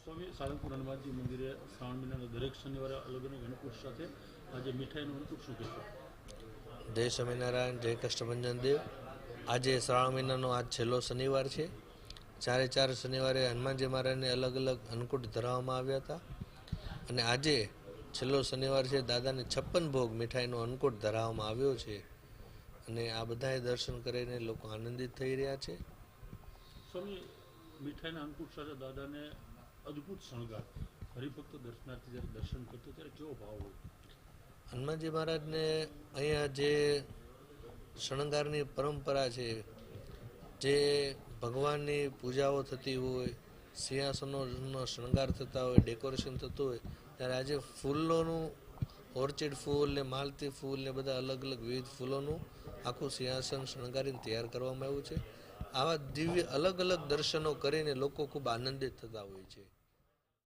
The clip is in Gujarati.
સ્વામી સાળંગપુર હનુમાનજી મંદિરે શ્રાવણ મહિનાના દરેક શનિવારે અલગ અલગ અન્નકૂટ સાથે આજે મીઠાઈનું અન્નકૂટ શું કહેશો? જય સ્વામિનારાયણ, જય કષ્ટભંજન દેવ. આજે શ્રાવણ મહિનાનો આજ છેલ્લો શનિવાર છે. ચારે ચાર શનિવારે હનુમાનજી મહારાજને અલગ અલગ અન્નકૂટ ધરાવવામાં આવ્યા હતા અને આજે છેલ્લો શનિવાર છે. દાદાને 56 ભોગ મીઠાઈનો અન્નકૂટ ધરાવવામાં આવ્યો છે અને આ બધાએ દર્શન કરીને લોકો આનંદિત થઈ રહ્યા છે. સ્વામી, મીઠાઈના અન્નકૂટ સાથે દાદાને અદ્ભુત શણગાર, હરિભક્તો દર્શનાર્થી જ્યારે દર્શન કરતો ત્યારે કેવો ભાવ હોય? હનુમાનજી મહારાજને અહીંયા જે શણગારની પરંપરા છે, જે ભગવાનની પૂજાઓ થતી હોય, સિંહાસનોનો શણગાર થતા હોય, ડેકોરેશન થતું હોય, ત્યારે આજે ફૂલોનું ઓર્ચિડ ફૂલ ને માલતી ફૂલ ને બધા અલગ અલગ વિવિધ ફૂલોનું આખું સિંહાસન શણગારીને તૈયાર કરવામાં આવ્યું છે. આવા દિવ્ય અલગ અલગ દર્શનો કરીને લોકો ખૂબ આનંદિત થતા હોય છે.